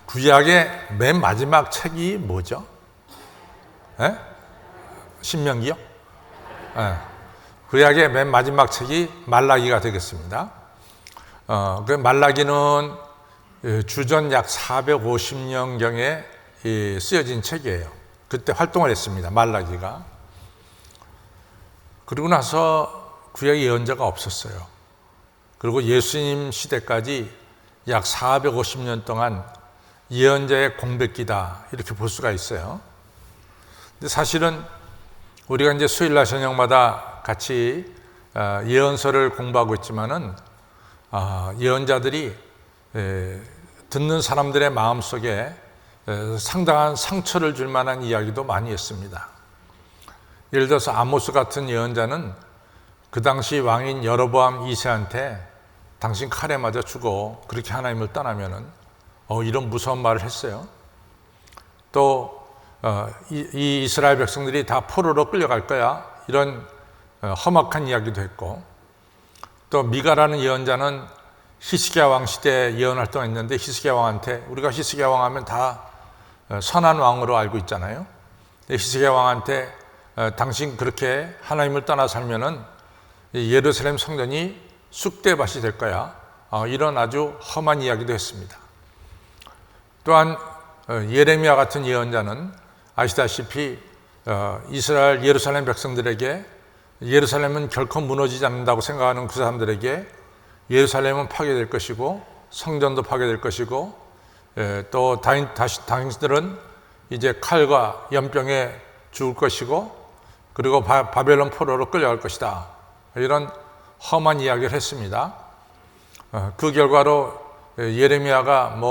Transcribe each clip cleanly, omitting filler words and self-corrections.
구약의 맨 마지막 책이 뭐죠? 에? 신명기요? 구약의 맨 마지막 책이 말라기가 되겠습니다. 그 말라기는 주전 약 450년경에 쓰여진 책이에요. 그때 활동을 했습니다. 말라기가. 그리고 나서 구약의 예언자가 없었어요. 그리고 예수님 시대까지 약 450년 동안 예언자의 공백기다 이렇게 볼 수가 있어요. 근데 사실은 우리가 이제 수요일날 저녁마다 같이 예언서를 공부하고 있지만은 예언자들이 듣는 사람들의 마음속에 상당한 상처를 줄 만한 이야기도 많이 했습니다. 예를 들어서 아모스 같은 예언자는 그 당시 왕인 여로보암 2세한테 당신 칼에 맞아 죽어 그렇게 하나님을 떠나면은 이런 무서운 말을 했어요. 또 이 이스라엘 백성들이 다 포로로 끌려갈 거야 이런 험악한 이야기도 했고, 또 미가라는 예언자는 히스기야 왕 시대에 예언 활동했는데 히스기야 왕한테, 우리가 히스기야 왕 하면 다 선한 왕으로 알고 있잖아요. 히스기야 왕한테 당신 그렇게 하나님을 떠나 살면은 예루살렘 성전이 쑥대밭이 될 거야 이런 아주 험한 이야기도 했습니다. 또한 예레미야 같은 예언자는 아시다시피 이스라엘 예루살렘 백성들에게 예루살렘은 결코 무너지지 않는다고 생각하는 그 사람들에게 예루살렘은 파괴될 것이고 성전도 파괴될 것이고 또 당신들은 이제 칼과 연병에 죽을 것이고 그리고 바벨론 포로로 끌려갈 것이다 이런 험한 이야기를 했습니다. 그 결과로 예레미야가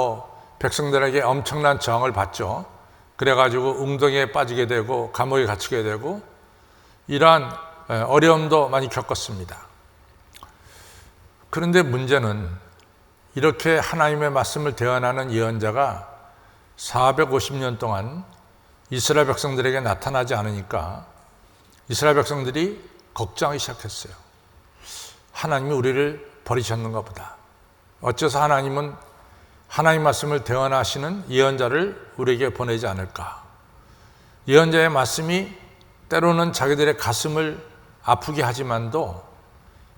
백성들에게 엄청난 저항을 받죠. 그래가지고 웅덩이에 빠지게 되고 감옥에 갇히게 되고 이러한 어려움도 많이 겪었습니다. 그런데 문제는 이렇게 하나님의 말씀을 대언하는 예언자가 450년 동안 이스라엘 백성들에게 나타나지 않으니까 이스라엘 백성들이 걱정하기 시작했어요. 하나님이 우리를 버리셨는가 보다. 어째서 하나님은 하나님 말씀을 대언하시는 예언자를 우리에게 보내지 않을까. 예언자의 말씀이 때로는 자기들의 가슴을 아프게 하지만도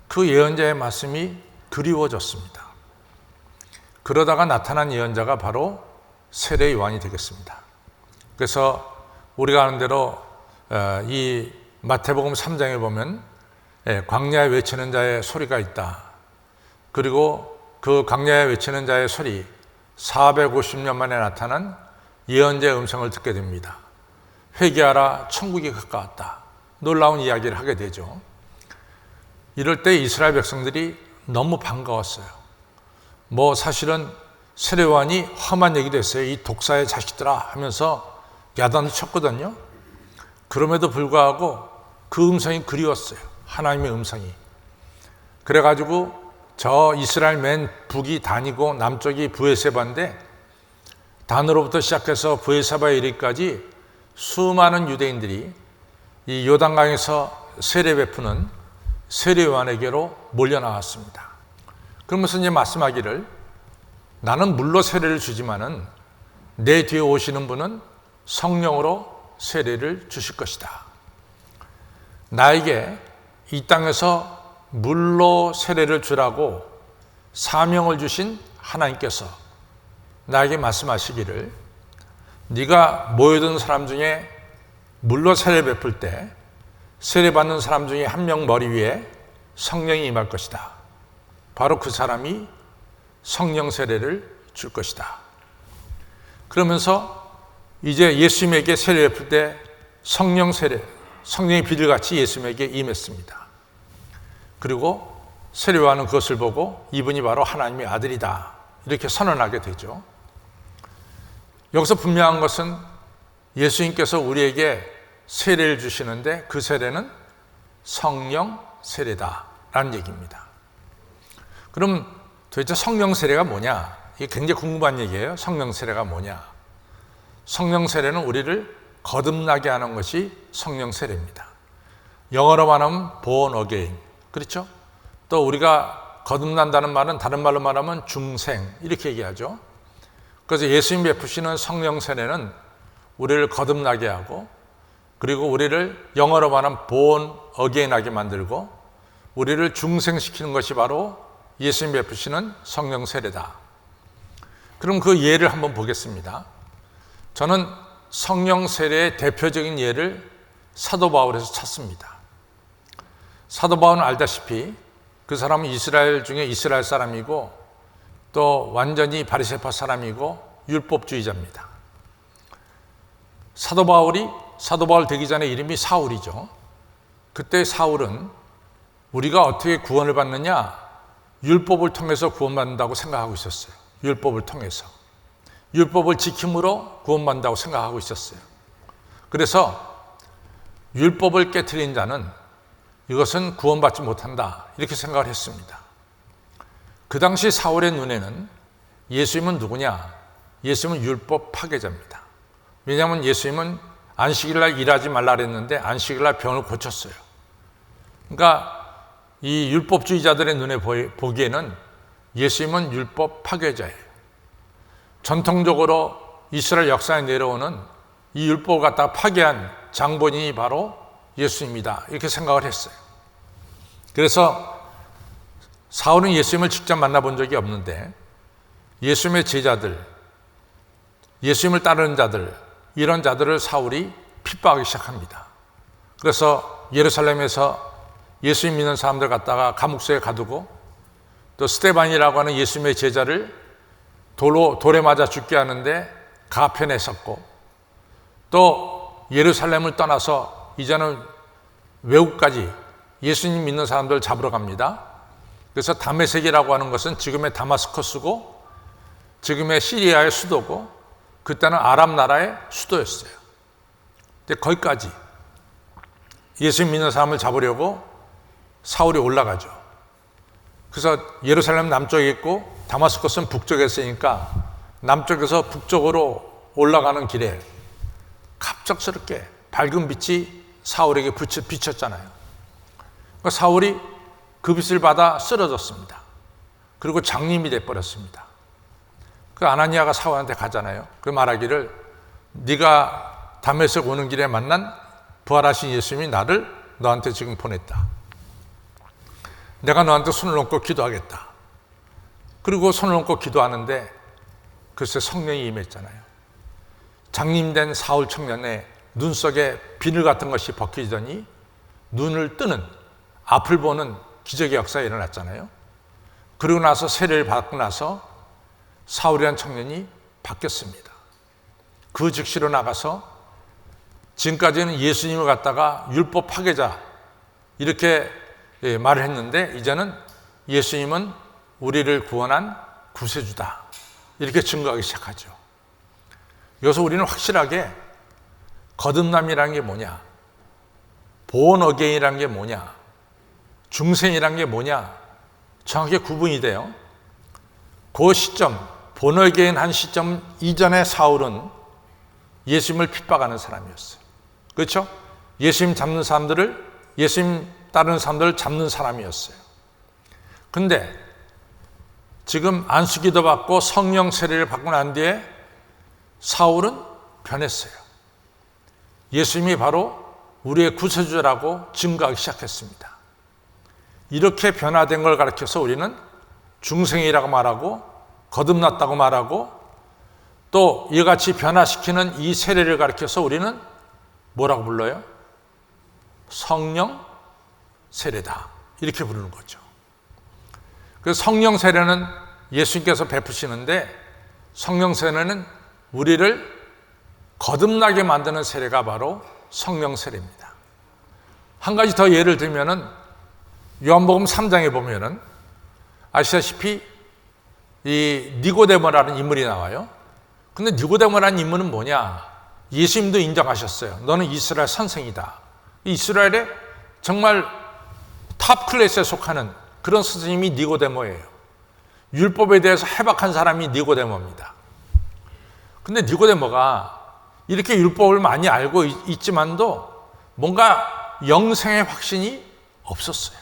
그 예언자의 말씀이 그리워졌습니다. 그러다가 나타난 예언자가 바로 세례 요한이 되겠습니다. 그래서 우리가 아는 대로 이 마태복음 3장에 보면 광야에 외치는 자의 소리가 있다. 그리고 그 광야에 외치는 자의 소리 450년 만에 나타난 예언자의 음성을 듣게 됩니다. 회개하라 천국이 가까웠다. 놀라운 이야기를 하게 되죠. 이럴 때 이스라엘 백성들이 너무 반가웠어요. 사실은 세례 요한이 험한 얘기도 했어요. 이 독사의 자식들아 하면서 야단을 쳤거든요. 그럼에도 불구하고 그 음성이 그리웠어요. 하나님의 음성이. 그래가지고 저 이스라엘 맨 북이 단이고 남쪽이 브에세바인데 단으로부터 시작해서 브에세바에 이르기까지 수많은 유대인들이 이 요단강에서 세례 베푸는 세례 요한에게로 몰려 나왔습니다. 그러면서 이제 말씀하기를 나는 물로 세례를 주지만은 내 뒤에 오시는 분은 성령으로 세례를 주실 것이다. 나에게 이 땅에서 물로 세례를 주라고 사명을 주신 하나님께서 나에게 말씀하시기를 네가 모여든 사람 중에 물로 세례 베풀 때 세례받는 사람 중에 한 명 머리 위에 성령이 임할 것이다. 바로 그 사람이 성령 세례를 줄 것이다. 그러면서 이제 예수님에게 세례 베풀 때 성령 세례, 성령의 비둘같이 예수님에게 임했습니다. 그리고 세례 요한은 그것을 보고 이분이 바로 하나님의 아들이다 이렇게 선언하게 되죠. 여기서 분명한 것은 예수님께서 우리에게 세례를 주시는데 그 세례는 성령 세례다라는 얘기입니다. 그럼 도대체 성령 세례가 뭐냐? 이게 굉장히 궁금한 얘기예요. 성령 세례가 뭐냐? 성령 세례는 우리를 거듭나게 하는 것이 성령 세례입니다. 영어로 말하면 born again. 그렇죠? 또 우리가 거듭난다는 말은 다른 말로 말하면 중생 이렇게 얘기하죠. 그래서 예수님 베푸시는 성령 세례는 우리를 거듭나게 하고, 그리고 우리를 영어로 말하면 born again하게 만들고, 우리를 중생시키는 것이 바로 예수님 베푸시는 성령 세례다. 그럼 그 예를 한번 보겠습니다. 저는 성령 세례의 대표적인 예를 사도 바울에서 찾습니다. 사도 바울은 알다시피 그 사람은 이스라엘 중에 이스라엘 사람이고, 또 완전히 바리새파 사람이고 율법주의자입니다. 사도 바울 되기 전에 이름이 사울이죠. 그때 사울은 우리가 어떻게 구원을 받느냐? 율법을 통해서 구원받는다고 생각하고 있었어요. 율법을 통해서. 율법을 지킴으로 구원받는다고 생각하고 있었어요. 그래서 율법을 깨트린 자는 이것은 구원받지 못한다, 이렇게 생각을 했습니다. 그 당시 사울의 눈에는 예수님은 누구냐? 예수님은 율법 파괴자입니다. 왜냐하면 예수님은 안식일날 일하지 말라 그랬는데 안식일날 병을 고쳤어요. 그러니까 이 율법주의자들의 눈에 보기에는 예수님은 율법 파괴자예요. 전통적으로 이스라엘 역사에 내려오는 이 율법을 갖다가 파괴한 장본인이 바로 예수님이다, 이렇게 생각을 했어요. 그래서 사울은 예수님을 직접 만나본 적이 없는데 예수님의 제자들, 예수님을 따르는 자들, 이런 자들을 사울이 핍박하기 시작합니다. 그래서 예루살렘에서 예수님 믿는 사람들 갖다가 감옥소에 가두고, 또 스데반이라고 하는 예수님의 제자를 돌에 맞아 죽게 하는데 가편했었고, 또 예루살렘을 떠나서 이제는 외국까지 예수님 믿는 사람들 잡으러 갑니다. 그래서 다메섹이라고 하는 것은 지금의 다마스커스고 지금의 시리아의 수도고 그때는 아랍 나라의 수도였어요. 근데 거기까지 예수님 믿는 사람을 잡으려고 사울이 올라가죠. 그래서 예루살렘 남쪽에 있고 다마스커스는 북쪽에 있으니까 남쪽에서 북쪽으로 올라가는 길에 갑작스럽게 밝은 빛이 사울에게 비쳤잖아요. 그러니까 사울이 그 빛을 받아 쓰러졌습니다. 그리고 장님이 돼버렸습니다. 그 아나니아가 사울한테 가잖아요. 그 말하기를 네가 다메섹 오는 길에 만난 부활하신 예수님이 나를 너한테 지금 보냈다. 내가 너한테 손을 얹고 기도하겠다. 그리고 손을 얹고 기도하는데 글쎄 성령이 임했잖아요. 장님된 사울 청년의 눈 속에 비늘 같은 것이 벗기더니 눈을 뜨는, 앞을 보는 기적의 역사가 일어났잖아요. 그리고 나서 세례를 받고 나서 사울이라는 청년이 바뀌었습니다. 그 즉시로 나가서 지금까지는 예수님을 갖다가 율법 파괴자 이렇게 말을 했는데 이제는 예수님은 우리를 구원한 구세주다, 이렇게 증거하기 시작하죠. 여기서 우리는 확실하게 거듭남이라는 게 뭐냐, born again이라는 게 뭐냐, 중생이라는 게 뭐냐 정확히 구분이 돼요. 그 시점, born again 한 시점 이전에 사울은 예수님을 핍박하는 사람이었어요. 그렇죠? 예수님 잡는 사람들을, 예수님 따르는 사람들을 잡는 사람이었어요. 근데 지금 안수기도 받고 성령 세례를 받고 난 뒤에 사울은 변했어요. 예수님이 바로 우리의 구세주라고 증거하기 시작했습니다. 이렇게 변화된 걸 가르쳐서 우리는 중생이라고 말하고 거듭났다고 말하고, 또 이같이 변화시키는 이 세례를 가르쳐서 우리는 뭐라고 불러요? 성령 세례다, 이렇게 부르는 거죠. 그래서 성령 세례는 예수님께서 베푸시는데 성령 세례는 우리를 거듭나게 만드는 세례가 바로 성령 세례입니다. 한 가지 더 예를 들면은 요한복음 3장에 보면은 아시다시피 이 니고데모라는 인물이 나와요. 근데 니고데모라는 인물은 뭐냐? 예수님도 인정하셨어요. 너는 이스라엘 선생이다. 이스라엘의 정말 탑 클래스에 속하는 그런 스승님이 니고데모예요. 율법에 대해서 해박한 사람이 니고데모입니다. 근데 니고데모가 이렇게 율법을 많이 알고 있지만도 뭔가 영생의 확신이 없었어요.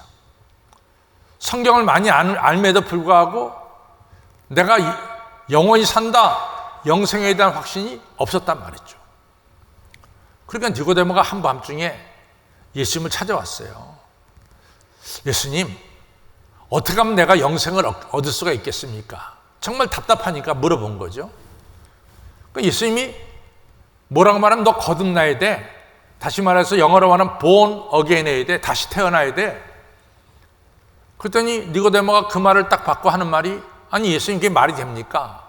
성경을 많이 알매도 불구하고 내가 영원히 산다, 영생에 대한 확신이 없었단 말이죠. 그러니까 니고데모가 한밤중에 예수님을 찾아왔어요. 예수님, 어떻게 하면 내가 영생을 얻을 수가 있겠습니까? 정말 답답하니까 물어본 거죠. 그러니까 예수님이 뭐라고 말하면 너 거듭나야 돼. 다시 말해서 영어로 말하면 born again 해야 돼. 다시 태어나야 돼. 그랬더니 니고데모가 그 말을 딱 받고 하는 말이, 아니 예수님 그게 말이 됩니까?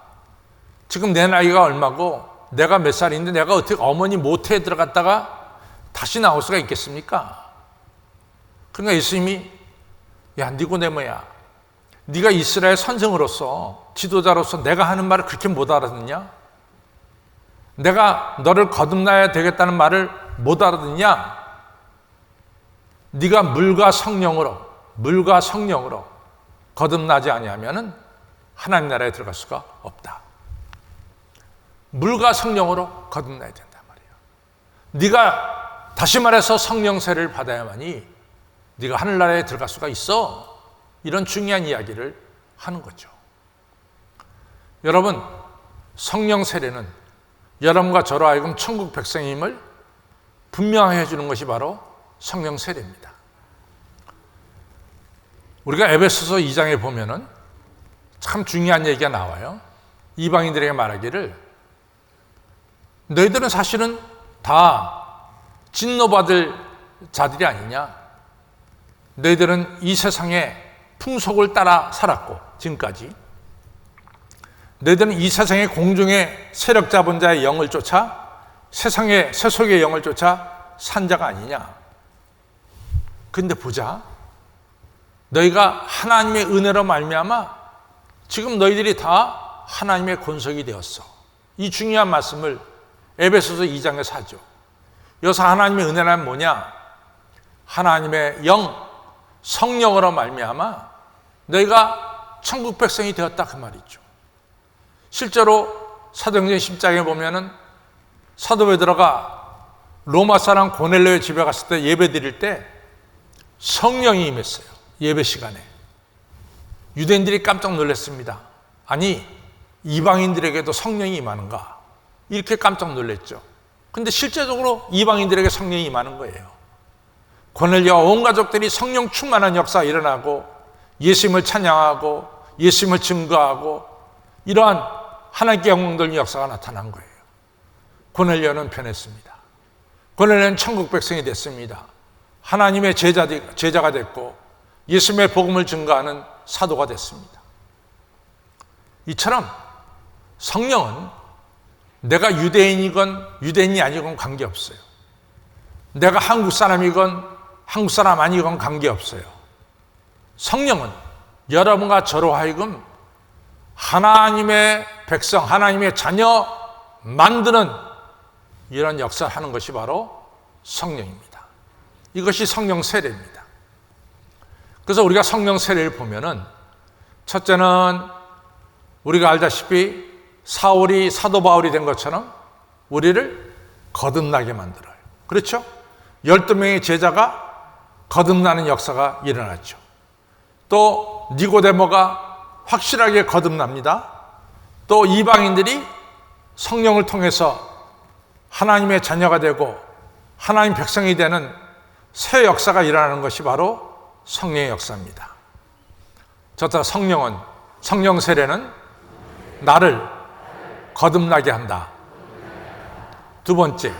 지금 내 나이가 얼마고 내가 몇 살인데 내가 어떻게 어머니 모태에 들어갔다가 다시 나올 수가 있겠습니까? 그러니까 예수님이, 야 니고데모야, 네가 이스라엘 선생으로서 지도자로서 내가 하는 말을 그렇게 못 알아듣냐? 내가 너를 거듭나야 되겠다는 말을 못 알아듣냐? 네가 물과 성령으로 거듭나지 아니하면은 하나님 나라에 들어갈 수가 없다. 물과 성령으로 거듭나야 된단 말이야. 네가 다시 말해서 성령 세례를 받아야만이 네가 하늘나라에 들어갈 수가 있어. 이런 중요한 이야기를 하는 거죠. 여러분, 성령 세례는 여러분과 저로 하여금 천국 백성임을 분명하게 해주는 것이 바로 성령 세례입니다. 우리가 에베소서 2장에 보면은 참 중요한 얘기가 나와요. 이방인들에게 말하기를, 너희들은 사실은 다 진노받을 자들이 아니냐? 너희들은 이 세상의 풍속을 따라 살았고, 지금까지 너희들은 이 세상의 공중의 세력 잡은 자의 영을 쫓아, 세상의 세속의 영을 쫓아 산 자가 아니냐? 근데 보자, 너희가 하나님의 은혜로 말미암아 지금 너희들이 다 하나님의 권속이 되었어. 이 중요한 말씀을 에베소서 2장에서 하죠. 여기서 하나님의 은혜란 뭐냐? 하나님의 영, 성령으로 말미암아 너희가 천국 백성이 되었다, 그 말이죠. 실제로 사도행전 10장에 보면은 사도 베드로가 로마 사람 고넬료의 집에 갔을 때 예배 드릴 때 성령이 임했어요. 예배 시간에. 유대인들이 깜짝 놀랐습니다. 아니, 이방인들에게도 성령이 임하는가? 이렇게 깜짝 놀랐죠. 근데 실제적으로 이방인들에게 성령이 임하는 거예요. 고넬료와 온 가족들이 성령 충만한 역사가 일어나고 예수님을 찬양하고 예수님을 증거하고 이러한 하나님께 영광 돌리는 역사가 나타난 거예요. 고넬료는 변했습니다. 고넬료는 천국 백성이 됐습니다. 하나님의 제자가 됐고 예수님의 복음을 증거하는 사도가 됐습니다. 이처럼 성령은 내가 유대인이건 유대인이 아니건 관계없어요. 내가 한국 사람이건 한국 사람 아니건 관계없어요. 성령은 여러분과 저로 하여금 하나님의 백성, 하나님의 자녀 만드는 이런 역사를 하는 것이 바로 성령입니다. 이것이 성령 세례입니다. 그래서 우리가 성령 세례를 보면은 첫째는 우리가 알다시피 사울이 사도 바울이 된 것처럼 우리를 거듭나게 만들어요. 그렇죠? 12명의 제자가 거듭나는 역사가 일어났죠. 또 니고데모가 확실하게 거듭납니다. 또 이방인들이 성령을 통해서 하나님의 자녀가 되고 하나님 백성이 되는 새 역사가 일어나는 것이 바로 성령의 역사입니다. 저따 성령 세례는 나를 거듭나게 한다. 두 번째,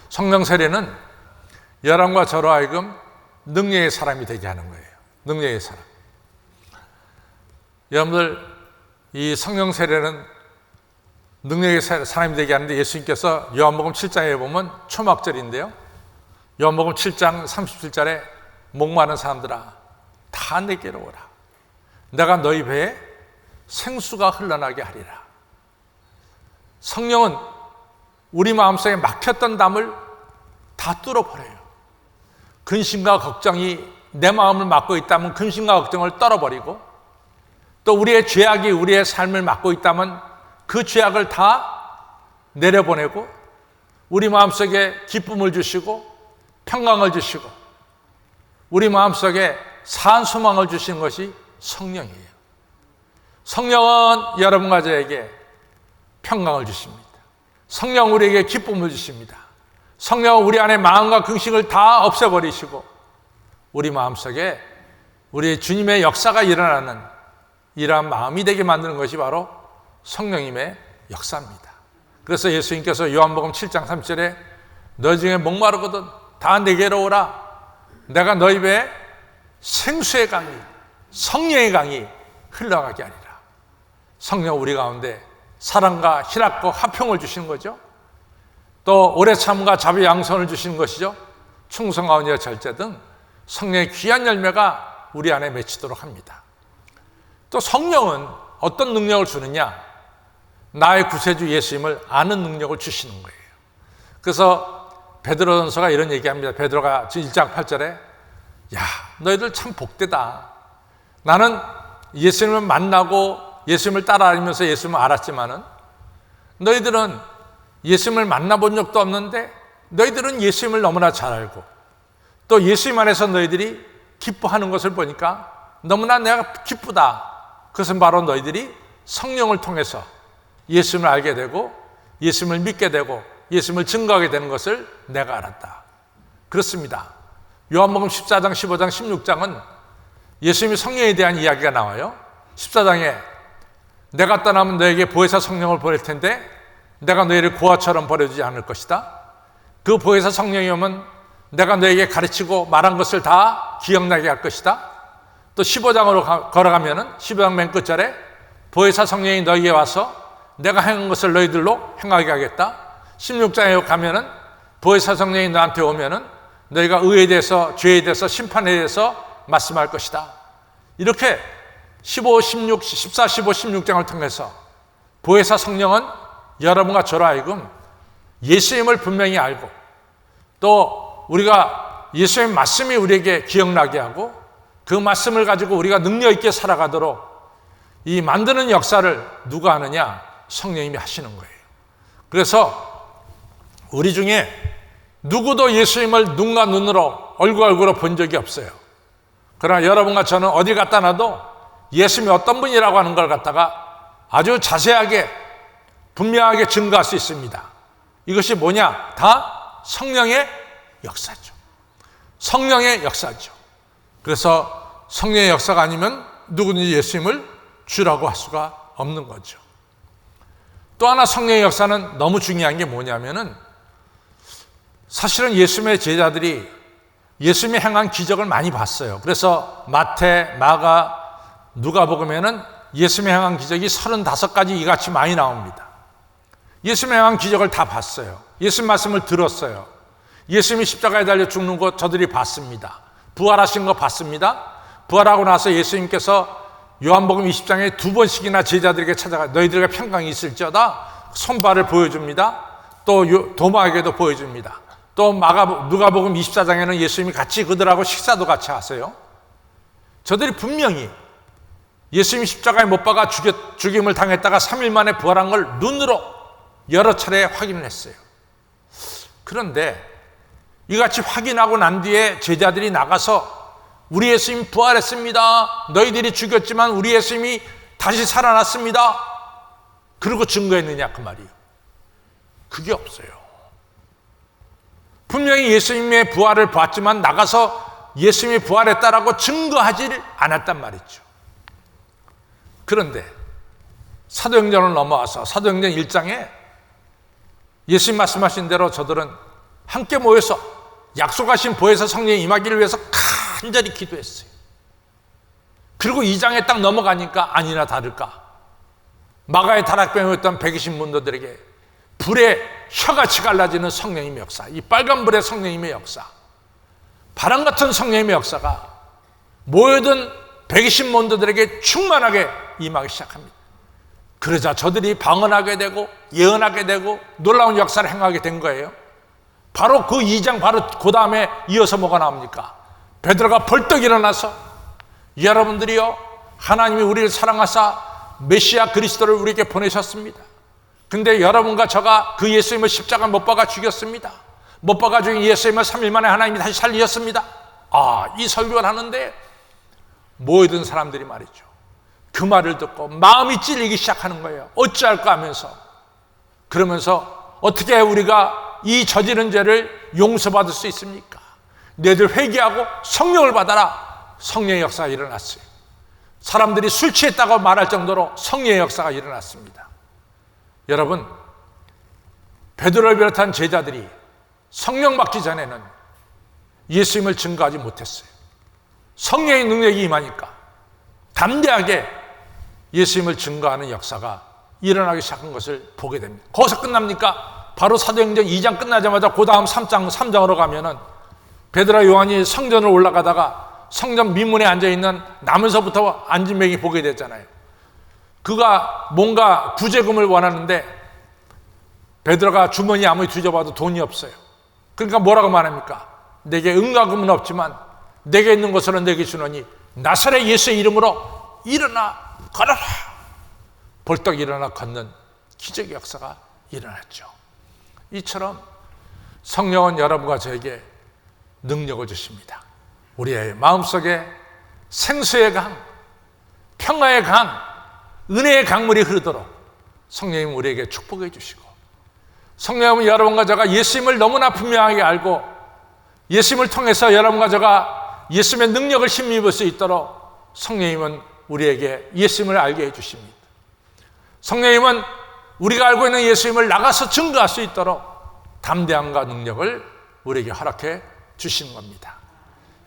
성령 세례는 여러분과 저로 하여금 능력의 사람이 되게 하는 거예요. 능력의 사람. 여러분들, 이 성령 세례는 능력의 사람이 되게 하는데 예수님께서 요한복음 7장에 보면 초막절인데요. 요한복음 7장 37절에 목마른 사람들아 다 내게로 오라. 내가 너희 배에 생수가 흘러나게 하리라. 성령은 우리 마음속에 막혔던 담을 다 뚫어버려요. 근심과 걱정이 내 마음을 막고 있다면 근심과 걱정을 떨어버리고, 또 우리의 죄악이 우리의 삶을 막고 있다면 그 죄악을 다 내려보내고 우리 마음속에 기쁨을 주시고 평강을 주시고 우리 마음속에 산 소망을 주시는 것이 성령이에요. 성령은 여러분과 저에게 평강을 주십니다. 성령 우리에게 기쁨을 주십니다. 성령은 우리 안에 마음과 근심을 다 없애버리시고 우리 마음속에 우리 주님의 역사가 일어나는 이러한 마음이 되게 만드는 것이 바로 성령님의 역사입니다. 그래서 예수님께서 요한복음 7장 3절에 너희 중에 목마르거든 다 내게로 오라. 내가 너희 배에 생수의 강이 성령의 강이 흘러가게 하리라. 성령 우리 가운데 사랑과 희락과 화평을 주시는 거죠. 또 오래 참음과 자비 양선을 주시는 것이죠. 충성과 온유와 절제 등 성령의 귀한 열매가 우리 안에 맺히도록 합니다. 또 성령은 어떤 능력을 주느냐? 나의 구세주 예수님을 아는 능력을 주시는 거예요. 그래서 베드로전서가 이런 얘기합니다. 베드로가 1장 8절에 야 너희들 참 복되다. 나는 예수님을 만나고 예수님을 따라다니면서 예수님을 알았지만은 너희들은 예수님을 만나본 적도 없는데 너희들은 예수님을 너무나 잘 알고 또 예수님 안에서 너희들이 기뻐하는 것을 보니까 너무나 내가 기쁘다. 그것은 바로 너희들이 성령을 통해서 예수님을 알게 되고 예수님을 믿게 되고 예수님을 증거하게 되는 것을 내가 알았다. 그렇습니다. 요한복음 14장, 15장, 16장은 예수님이 성령에 대한 이야기가 나와요. 14장에 내가 떠나면 너에게 보혜사 성령을 보낼 텐데 내가 너희를 고아처럼 버려주지 않을 것이다. 그 보혜사 성령이 오면 내가 너에게 가르치고 말한 것을 다 기억나게 할 것이다. 또 15장으로 걸어가면은 15장 맨 끝절에 보혜사 성령이 너희에게 와서 내가 행한 것을 너희들로 행하게 하겠다. 16장에 가면은 보혜사 성령이 너한테 오면은 너희가 의에 대해서 죄에 대해서 심판에 대해서 말씀할 것이다. 이렇게 15, 16, 14, 15, 16장을 통해서 보혜사 성령은 여러분과 저로 하여금 예수님을 분명히 알고 또 우리가 예수님의 말씀이 우리에게 기억나게 하고 그 말씀을 가지고 우리가 능력 있게 살아가도록 이 만드는 역사를 누가 하느냐? 성령님이 하시는 거예요. 그래서 우리 중에 누구도 예수님을 눈과 눈으로 얼굴로 본 적이 없어요. 그러나 여러분과 저는 어디 갖다 놔도 예수님이 어떤 분이라고 하는 걸 갖다가 아주 자세하게 분명하게 증거할 수 있습니다. 이것이 뭐냐? 다 성령의 역사죠. 성령의 역사죠. 그래서 성령의 역사가 아니면 누구든지 예수님을 주라고 할 수가 없는 거죠. 또 하나 성령의 역사는 너무 중요한 게 뭐냐면은 사실은 예수님의 제자들이 예수님이 행한 기적을 많이 봤어요. 그래서 마태, 마가, 누가복음에는 예수님이 행한 기적이 35가지 이같이 많이 나옵니다. 예수님이 행한 기적을 다 봤어요. 예수님 말씀을 들었어요. 예수님이 십자가에 달려 죽는 거 저들이 봤습니다. 부활하신 거 봤습니다. 부활하고 나서 예수님께서 요한복음 20장에 2번씩이나 제자들에게 찾아가 너희들에게 평강이 있을지어다 손발을 보여줍니다. 또 도마에게도 보여줍니다. 또 누가복음 24장에는 예수님이 같이 그들하고 식사도 같이 하세요. 저들이 분명히 예수님이 십자가에 못 박아 죽임을 당했다가 3일 만에 부활한 걸 눈으로 여러 차례 확인을 했어요. 그런데 이같이 확인하고 난 뒤에 제자들이 나가서 우리 예수님 부활했습니다. 너희들이 죽였지만 우리 예수님이 다시 살아났습니다. 그러고 증거했느냐 그 말이에요. 그게 없어요. 분명히 예수님의 부활을 봤지만 나가서 예수님이 부활했다라고 증거하지 않았단 말이죠. 그런데 사도행전을 넘어와서 사도행전 1장에 예수님 말씀하신 대로 저들은 함께 모여서 약속하신 보혜사 성령이 임하기를 위해서 간절히 기도했어요. 그리고 2장에 딱 넘어가니까 아니나 다를까 마가의 다락방이었던 120문도들에게 불에 혀같이 갈라지는 성령님의 역사, 이 빨간 불의 성령님의 역사, 바람 같은 성령님의 역사가 모여든 120문도들에게 충만하게 임하기 시작합니다. 그러자 저들이 방언하게 되고 예언하게 되고 놀라운 역사를 행하게 된 거예요. 바로 그 2장 바로 그 다음에 이어서 뭐가 나옵니까? 베드로가 벌떡 일어나서 여러분들이요 하나님이 우리를 사랑하사 메시아 그리스도를 우리에게 보내셨습니다. 근데 여러분과 저가 그 예수님을 십자가 못 박아 죽였습니다. 못 박아 죽인 예수님을 3일 만에 하나님이 다시 살리셨습니다. 이 설교를 하는데 모이던 사람들이 말이죠 그 말을 듣고 마음이 찔리기 시작하는 거예요. 어찌할까 하면서 그러면서 어떻게 우리가 이 저지른 죄를 용서받을 수 있습니까? 너희들 회개하고 성령을 받아라. 성령의 역사가 일어났어요. 사람들이 술 취했다고 말할 정도로 성령의 역사가 일어났습니다. 여러분, 베드로를 비롯한 제자들이 성령 받기 전에는 예수님을 증거하지 못했어요. 성령의 능력이 임하니까 담대하게 예수님을 증거하는 역사가 일어나기 시작한 것을 보게 됩니다. 거기서 끝납니까? 바로 사도행전 2장 끝나자마자 그 다음 3장으로 가면은 베드로와 요한이 성전으로 올라가다가 성전 미문에 앉아있는 나면서부터 앉은 맹이 보게 됐잖아요. 그가 뭔가 구제금을 원하는데 베드로가 주머니 아무리 뒤져봐도 돈이 없어요. 그러니까 뭐라고 말합니까? 내게 은과금은 없지만 내게 있는 것으로 내게 주노니 나사렛 예수의 이름으로 일어나 걸어라. 벌떡 일어나 걷는 기적의 역사가 일어났죠. 이처럼 성령은 여러분과 저에게 능력을 주십니다. 우리의 마음속에 생수의 강, 평화의 강, 은혜의 강물이 흐르도록 성령님 우리에게 축복해 주시고, 성령님은 여러분과 제가 예수님을 너무나 분명하게 알고 예수님을 통해서 여러분과 제가 예수님의 능력을 힘입을 수 있도록 성령님은 우리에게 예수님을 알게 해주십니다. 성령님은 우리가 알고 있는 예수님을 나가서 증거할 수 있도록 담대함과 능력을 우리에게 허락해 주시는 겁니다.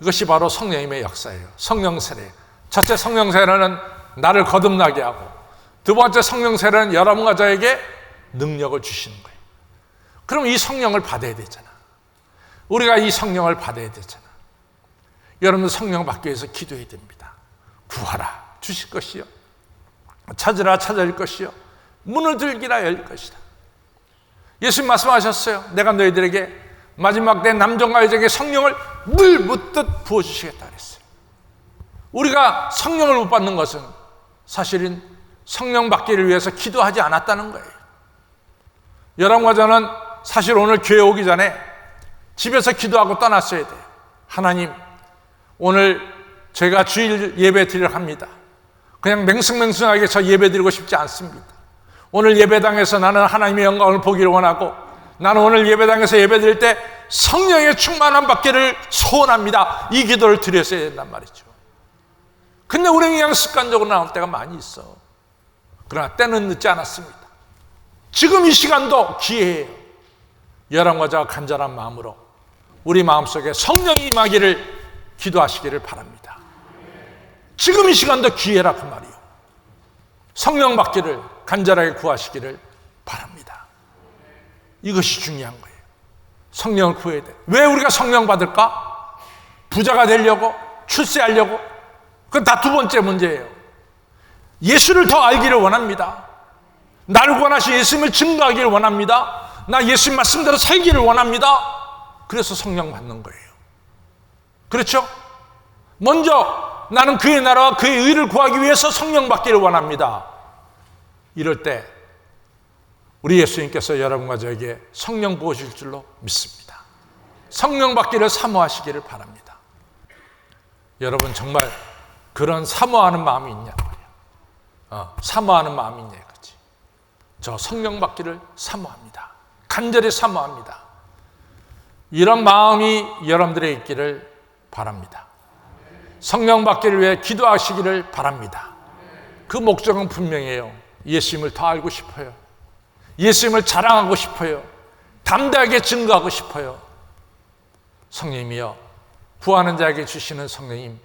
이것이 바로 성령님의 역사예요. 성령 세례. 첫째, 성령 세례는 나를 거듭나게 하고, 두 번째, 성령 세례는 여러분과 저에게 능력을 주시는 거예요. 그럼 이 성령을 받아야 되잖아. 우리가 이 성령을 받아야 되잖아. 여러분들 성령 받기 위해서 기도해야 됩니다. 구하라 주실 것이요, 찾으라 찾을 것이요, 문을 들기라 열 것이다. 예수님 말씀하셨어요. 내가 너희들에게 마지막 때 남종과 여종에게 성령을 물 붓듯 부어주시겠다 그랬어요. 우리가 성령을 못 받는 것은 사실은 성령 받기를 위해서 기도하지 않았다는 거예요. 여러분과 저는 사실 오늘 교회 오기 전에 집에서 기도하고 떠났어야 돼요. 하나님, 오늘 제가 주일 예배 드리려 합니다. 그냥 맹숭맹숭하게 저 예배 드리고 싶지 않습니다. 오늘 예배당에서 나는 하나님의 영광을 보기를 원하고, 나는 오늘 예배당에서 예배 드릴 때 성령의 충만함 받기를 소원합니다. 이 기도를 드렸어야 된단 말이죠. 근데 우리는 그냥 습관적으로 나올 때가 많이 있어. 그러나 때는 늦지 않았습니다. 지금 이 시간도 기회예요. 여러분과 저와 간절한 마음으로 우리 마음속에 성령이 임하기를 기도하시기를 바랍니다. 지금 이 시간도 기회라 그 말이요. 성령 받기를 간절하게 구하시기를 바랍니다. 이것이 중요한 거예요. 성령을 구해야 돼. 왜 우리가 성령 받을까? 부자가 되려고? 출세하려고? 그건 다 두 번째 문제예요. 예수를 더 알기를 원합니다. 나를 구원하신 예수님을 증거하기를 원합니다. 나 예수님 말씀대로 살기를 원합니다. 그래서 성령 받는 거예요. 그렇죠? 먼저 나는 그의 나라와 그의 의를 구하기 위해서 성령 받기를 원합니다. 이럴 때 우리 예수님께서 여러분과 저에게 성령 부으실 줄로 믿습니다. 성령 받기를 사모하시기를 바랍니다. 여러분 정말 그런 사모하는 마음이 있냐고요. 사모하는 마음이 있냐 이거지. 저 성령 받기를 사모합니다. 간절히 사모합니다. 이런 마음이 여러분들의 있기를 바랍니다. 성령 받기를 위해 기도하시기를 바랍니다. 그 목적은 분명해요. 예수님을 더 알고 싶어요. 예수님을 자랑하고 싶어요. 담대하게 증거하고 싶어요. 성령님이여, 구하는 자에게 주시는 성령님,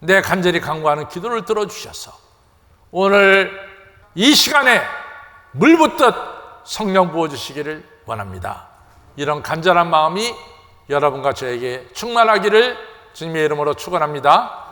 내 간절히 간구하는 기도를 들어주셔서 오늘 이 시간에 물 붓듯 성령 부어주시기를 원합니다. 이런 간절한 마음이 여러분과 저에게 충만하기를 주님의 이름으로 축원합니다.